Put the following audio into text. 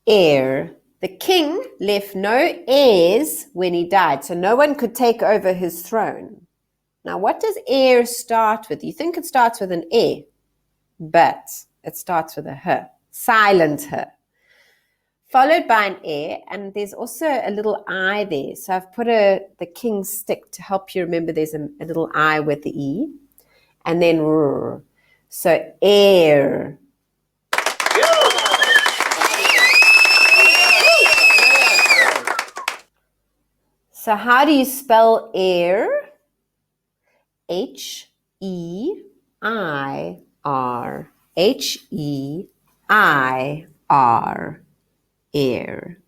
Heir. The king left no heirs when he died, so no one could take over his throne. Now, what does heir start with? You think it starts with an e, but it starts with a h. Silent h. Followed by an heir, and there's also a little I there. So I've put the king's stick to help you remember there's a little I with the E. And then r. So heir. So how do you spell heir? H-E-I-R. H-E-I-R. Heir.